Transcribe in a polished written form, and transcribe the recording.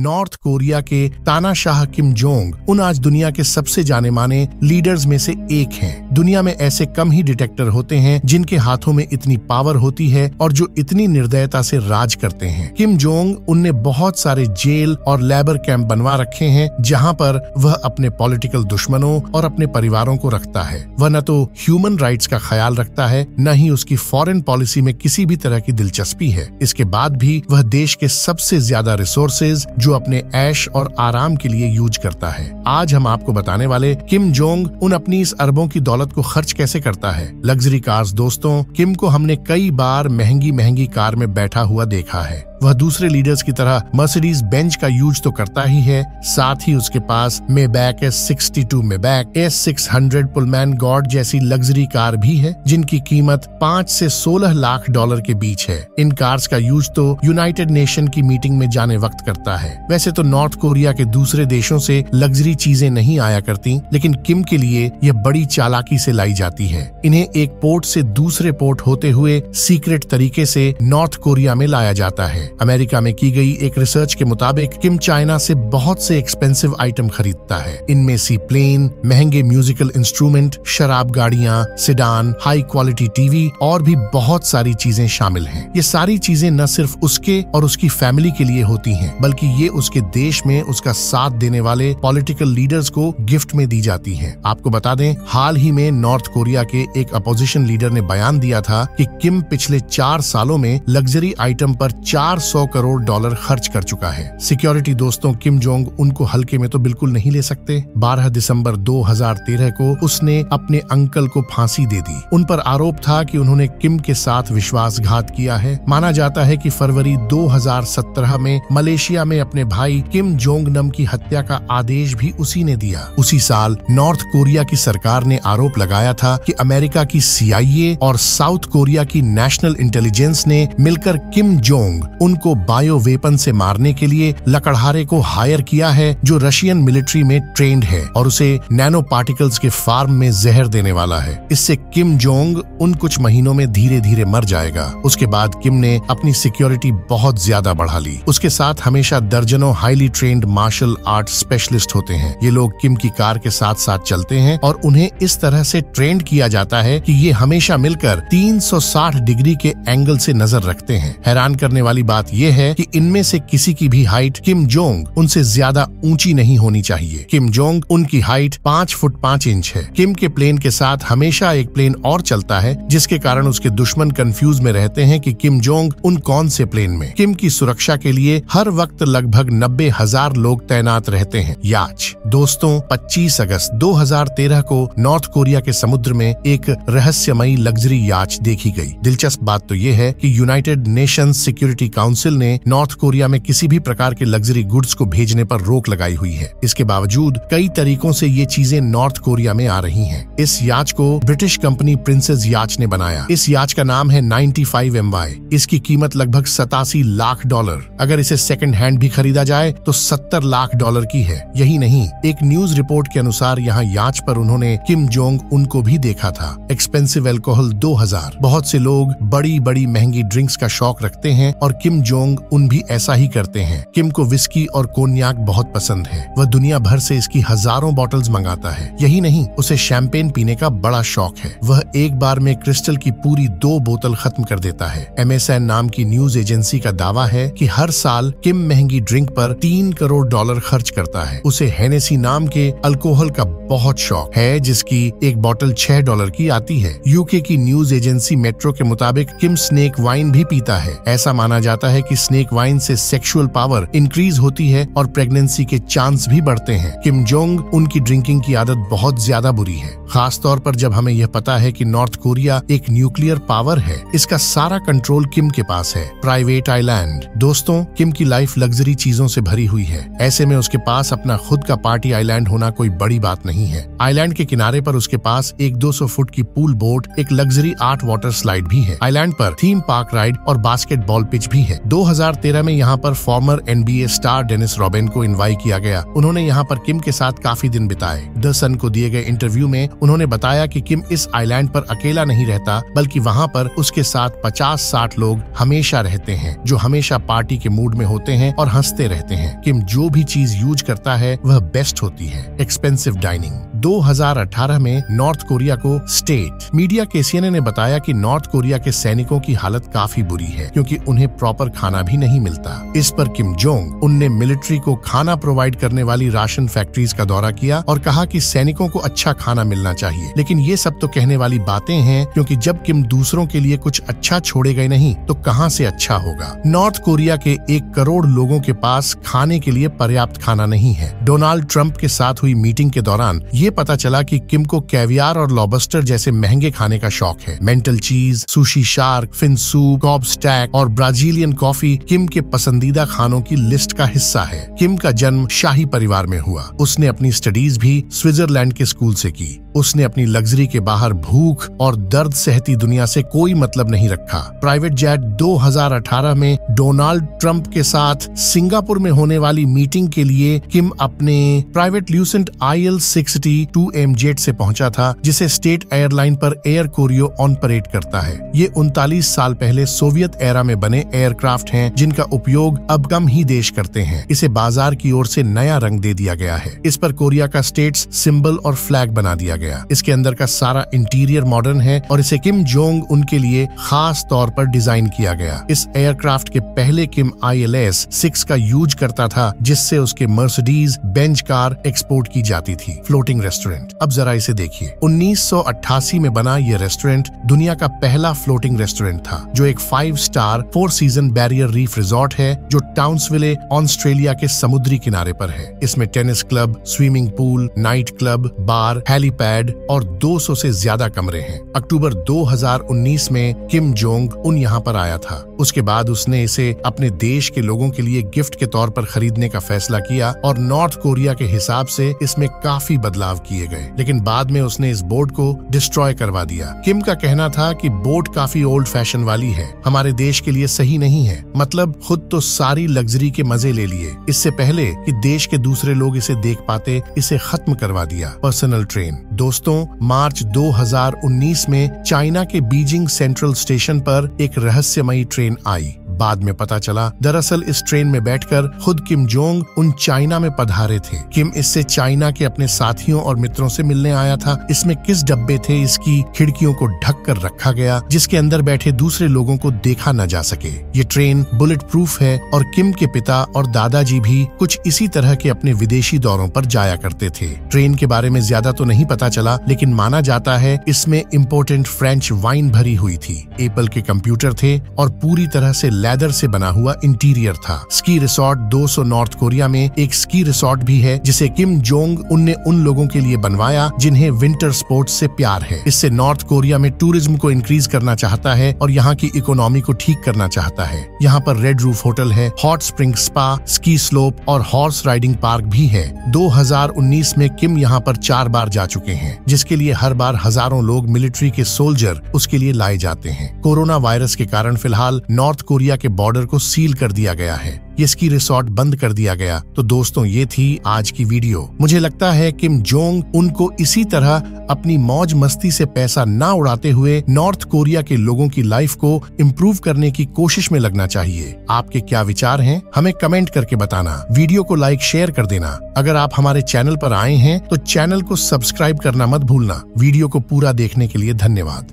North Korea के तानाशाह Kim Jong Un आज दुनिया के सबसे जाने माने लीडर्स में से एक हैं। दुनिया में ऐसे कम ही डिटेक्टर होते हैं जिनके हाथों में इतनी पावर होती है और जो इतनी निर्दयता से राज करते हैं। किम जोंग उनने बहुत सारे जेल और लेबर कैंप बनवा रखे हैं जहां पर वह अपने पॉलिटिकल दुश्मनों और अपने परिवारों को रखता है। वह न तो ह्यूमन राइट्स का ख्याल रखता है, न ही उसकी फॉरेन पॉलिसी में किसी भी तरह की दिलचस्पी है। इसके बाद भी वह देश के सबसे ज्यादा रिसोर्सेज जो अपने ऐश और आराम के लिए यूज करता है। आज हम आपको बताने वाले किम जोंग उन अपनी इस अरबों की दौलत को खर्च कैसे करता है। लग्जरी कार्स दोस्तों, किम को हमने कई बार महंगी महंगी कार में बैठा हुआ देखा है। वह दूसरे लीडर्स की तरह मर्सिडीज बेंज का यूज तो करता ही है, साथ ही उसके पास Maybach S62 Maybach S600 Pullman गॉड जैसी लग्जरी कार भी है जिनकी कीमत 5 से 16 लाख डॉलर के बीच है। इन कार्स का यूज तो यूनाइटेड नेशन की मीटिंग में जाने वक्त करता है। वैसे तो नॉर्थ कोरिया के दूसरे देशों से लग्जरी चीजें नहीं आया करती, लेकिन किम के लिए यह बड़ी चालाकी से लाई जाती है। इन्हें एक पोर्ट से दूसरे पोर्ट होते हुए सीक्रेट तरीके से नॉर्थ कोरिया में लाया जाता है। अमेरिका में की गई एक रिसर्च के मुताबिक किम चाइना से बहुत से एक्सपेंसिव आइटम खरीदता है। इनमें सी प्लेन, महंगे म्यूजिकल इंस्ट्रूमेंट, शराब गाड़ियां, सिडान, हाई क्वालिटी टीवी और भी बहुत सारी चीजें शामिल हैं। ये सारी चीजें न सिर्फ उसके और उसकी फैमिली के लिए होती हैं, बल्कि ये उसके देश में उसका साथ देने वाले पॉलिटिकल लीडर्स को गिफ्ट में दी जाती हैं। आपको बता दें, हाल ही में नॉर्थ कोरिया के एक अपोजिशन लीडर ने बयान दिया था कि किम पिछले 4 सालों में लग्जरी आइटम पर 400 करोड़ डॉलर खर्च कर चुका है। सिक्योरिटी दोस्तों, किम जोंग उनको हल्के में तो बिल्कुल नहीं ले सकते। 12 दिसंबर 2013 को उसने अपने अंकल को फांसी दे दी। उन पर आरोप था कि उन्होंने किम के साथ विश्वासघात किया है। माना जाता है कि फरवरी 2017 में मलेशिया में अपने भाई किम जोंग नम की हत्या का आदेश भी उसी ने दिया। उसी साल नॉर्थ कोरिया की सरकार ने आरोप लगाया था कि अमेरिका की CIA और साउथ कोरिया की नेशनल इंटेलिजेंस ने मिलकर किम जोंग उनको बायो वेपन से मारने के लिए लकड़हारे को हायर किया है जो रशियन मिलिट्री में ट्रेंड है और उसे नैनो पार्टिकल्स के फार्म में जहर देने वाला है। इससे किम जोंग उन कुछ महीनों में धीरे धीरे मर जाएगा। उसके बाद किम ने अपनी सिक्योरिटी बहुत ज्यादा बढ़ा ली। उसके साथ हमेशा दर्जनों highly trained martial art specialist होते हैं। ये लोग किम की कार के साथ साथ चलते हैं और उन्हें इस तरह से ट्रेंड किया जाता है कि ये हमेशा मिलकर 360 डिग्री के एंगल से नजर रखते हैं। हैरान करने वाली बात यह है कि इनमें से किसी की भी हाइट किम जोंग उनसे ज्यादा ऊंची नहीं होनी चाहिए। किम जोंग उनकी हाइट 5 फुट 5 इंच है। किम के प्लेन के साथ हमेशा एक प्लेन और चलता है, जिसके कारण उसके दुश्मन कंफ्यूज में रहते हैं कि किम जोंग उन कौन से प्लेन में। किम की सुरक्षा के लिए हर वक्त लगभग 90,000 लोग तैनात रहते हैं। याच दोस्तों, 25 अगस्त 2013 को नॉर्थ कोरिया के समुद्र में एक रहस्यमयी लग्जरी याच देखी गई। दिलचस्प बात तो यह है कि यूनाइटेड नेशंस सिक्योरिटी काउंसिल ने नॉर्थ कोरिया में किसी भी प्रकार के लग्जरी गुड्स को भेजने पर रोक लगाई हुई है। इसके बावजूद कई तरीकों से ये चीजें नॉर्थ कोरिया में आ रही हैं। इस याच को ब्रिटिश कंपनी प्रिंसेस याच ने बनाया। इस याच का नाम है 95 MY। इसकी कीमत लगभग 87 लाख डॉलर। अगर इसे सेकंड हैंड भी खरीदा जाए तो 70 लाख डॉलर की है। यही नहीं, एक न्यूज रिपोर्ट के अनुसार यहाँ याच पर उन्होंने किम जोंग उनको भी देखा था। Expensive alcohol 2000। बहुत से लोग बड़ी बड़ी महंगी ड्रिंक्स का शौक रखते हैं और किम जोंग उन भी ऐसा ही करते हैं। किम को विस्की और कोन्याक बहुत पसंद है। वह दुनिया भर से इसकी हजारों बॉटल्स मंगाता है। यही नहीं, उसे शैंपेन पीने का बड़ा शौक है। वह एक बार में क्रिस्टल की पूरी 2 बोतल खत्म कर देता है। MSN नाम की न्यूज एजेंसी का दावा है कि हर साल किम महंगी ड्रिंक पर 3 करोड़ डॉलर खर्च करता है। उसे हेनेसी नाम के अल्कोहल का बहुत शौक है, जिसकी एक बोतल $6 की आती है। UK की न्यूज एजेंसी मेट्रो के मुताबिक किम स्नेक वाइन भी पीता है। ऐसा माना जाता है कि स्नेक वाइन से सेक्सुअल पावर इंक्रीज होती है और प्रेगनेंसी के चांस भी बढ़ते हैं। किम जोंग उनकी ड्रिंकिंग की आदत बहुत ज्यादा बुरी है, खास तौर पर जब हमें यह पता है कि नॉर्थ कोरिया एक न्यूक्लियर पावर है। इसका सारा कंट्रोल किम के पास है। प्राइवेट आइलैंड दोस्तों, किम की लाइफ लग्जरी चीजों से भरी हुई है। ऐसे में उसके पास अपना खुद का पार्टी आइलैंड होना कोई बड़ी बात नहीं है। आइलैंड के किनारे पर उसके पास एक 200 फुट की पूल बोट, एक लग्जरी 8 वाटर स्लाइड भी है। आइलैंड पर थीम पार्क राइड और बास्केटबॉल पिच भी है। है। 2013 में यहाँ पर former NBA star Dennis Robin को इनवाइट किया गया। उन्होंने यहाँ पर किम के साथ काफी दिन बिताए। द सन को दिए गए इंटरव्यू में उन्होंने बताया कि किम इस आइलैंड पर अकेला नहीं रहता, बल्कि वहाँ पर उसके साथ 50-60 लोग हमेशा रहते हैं, जो हमेशा पार्टी के मूड में होते हैं और हंसते रहते हैं। किम जो भी चीज यूज करता है वह बेस्ट होती है। Expensive dining. 2018 में नॉर्थ कोरिया को स्टेट मीडिया के CNN ने बताया कि नॉर्थ कोरिया के सैनिकों की हालत काफी बुरी है, क्योंकि उन्हें प्रॉपर खाना भी नहीं मिलता। इस पर किम जोंग उन ने मिलिट्री को खाना प्रोवाइड करने वाली राशन फैक्ट्रीज का दौरा किया और कहा कि सैनिकों को अच्छा खाना मिलना चाहिए। लेकिन ये सब तो कहने वाली बातें हैं, क्योंकि जब किम दूसरों के लिए कुछ अच्छा छोड़ेगा नहीं तो कहां से अच्छा होगा। नॉर्थ कोरिया के 1 करोड़ लोगों के पास खाने के लिए पर्याप्त खाना नहीं है। डोनाल्ड ट्रंप के साथ हुई मीटिंग के दौरान ये पता चला कि किम को कैवियर और लॉबस्टर जैसे महंगे खाने का शौक है। Emmental cheese, sushi shark, fin soup, kobe steak और ब्राजीलियन कॉफी किम के पसंदीदा खानों की लिस्ट का हिस्सा है। किम का जन्म शाही परिवार में हुआ। उसने अपनी स्टडीज भी स्विट्जरलैंड के स्कूल से की। उसने अपनी लग्जरी के बाहर भूख और दर्द सहती दुनिया से कोई मतलब नहीं रखा। प्राइवेट जेट 2018 में डोनाल्ड ट्रंप के साथ सिंगापुर में होने वाली मीटिंग के लिए किम अपने प्राइवेट ल्यूसेंट IL-62M जेट से पहुंचा था, जिसे स्टेट एयरलाइन पर एयर कोरियो ऑन परेड करता है। ये 39 साल पहले सोवियत एरा में बने एयरक्राफ्ट हैं, जिनका उपयोग अब कम ही देश करते हैं। इसे बाजार की ओर से नया रंग दे दिया गया है। इस पर कोरिया का स्टेट्स सिंबल और फ्लैग बना दिया गया। इसके अंदर का सारा इंटीरियर मॉडर्न है और इसे किम जोंग उनके लिए खास तौर पर डिजाइन किया गया। इस एयरक्राफ्ट के पहले किम ILS-6 का यूज करता था, जिससे उसके मर्सिडीज बेंज कार एक्सपोर्ट की जाती थी। Floating restaurant. अब जरा इसे देखिए। 1988 में बना यह रेस्टोरेंट दुनिया का पहला फ्लोटिंग रेस्टोरेंट था, जो एक 5 star 4 season barrier reef resort है, जो टाउन्सविले ऑस्ट्रेलिया के समुद्री किनारे पर है। इसमें tennis club, swimming pool, night club, bar, helipad और 200 से ज्यादा कमरे हैं। अक्टूबर 2019 में किम जोंग उन यहाँ पर आया था। उसके बाद उसने इसे अपने देश के लोगों के लिए गिफ्ट के तौर पर खरीदने का फैसला किया और नॉर्थ कोरिया के हिसाब से इसमें काफी बदलाव किए गए, लेकिन बाद में उसने इस बोर्ड को डिस्ट्रॉय करवा दिया। किम का कहना था कि बोर्ड काफी ओल्ड फैशन वाली है, हमारे देश के लिए सही नहीं है। मतलब खुद तो सारी लग्जरी के मजे ले लिए, इससे पहले कि देश के दूसरे लोग इसे देख पाते, इसे खत्म करवा दिया। Personal train. दोस्तों, मार्च 2019 में चाइना के बीजिंग सेंट्रल स्टेशन पर एक रहस्यमयी ट्रेन आई। बाद में पता चला, दरअसल इस ट्रेन में बैठकर खुद किम जोंग उन चाइना में पधारे थे। किम इससे चाइना के अपने साथियों और मित्रों से मिलने आया था। इसमें किस डब्बे थे, इसकी खिड़कियों को ढक कर रखा गया, जिसके अंदर बैठे दूसरे लोगों को देखा न जा सके। ये ट्रेन बुलेट प्रूफ है और किम के पिता और दादाजी भी कुछ इसी तरह के अपने विदेशी दौरों पर जाया करते थे। ट्रेन के बारे में ज्यादा तो नहीं पता चला, लेकिन माना जाता है इसमें इम्पोर्टेंट फ्रेंच वाइन भरी हुई थी। एप्पल के कंप्यूटर थे और पूरी तरह से लेदर से बना हुआ इंटीरियर था। स्की रिसॉर्ट 200 नॉर्थ कोरिया में एक स्की रिसॉर्ट भी है, जिसे किम जोंग उनने उन लोगों के लिए बनवाया जिन्हें विंटर स्पोर्ट्स से प्यार है। इससे नॉर्थ कोरिया में टूरिज्म को इंक्रीज करना चाहता है और यहाँ की इकोनॉमी को ठीक करना चाहता है। यहाँ पर रेड रूफ होटल है, hot spring spa, ski slope और हॉर्स राइडिंग पार्क भी है। 2019 में किम यहाँ पर 4 बार जा चुके हैं, जिसके लिए हर बार हजारों लोग मिलिट्री के सोल्जर उसके लिए लाए जाते हैं। कोरोना वायरस के कारण फिलहाल नॉर्थ कोरिया के बॉर्डर को सील कर दिया गया है। ये स्की रिसॉर्ट बंद कर दिया गया। तो दोस्तों, ये थी आज की वीडियो। मुझे लगता है किम जोंग उनको इसी तरह अपनी मौज मस्ती से पैसा ना उड़ाते हुए नॉर्थ कोरिया के लोगों की लाइफ को इम्प्रूव करने की कोशिश में लगना चाहिए। आपके क्या विचार हैं, हमें कमेंट करके बताना। वीडियो को लाइक शेयर कर देना। अगर आप हमारे चैनल पर आए हैं तो चैनल को सब्सक्राइब करना मत भूलना। वीडियो को पूरा देखने के लिए धन्यवाद।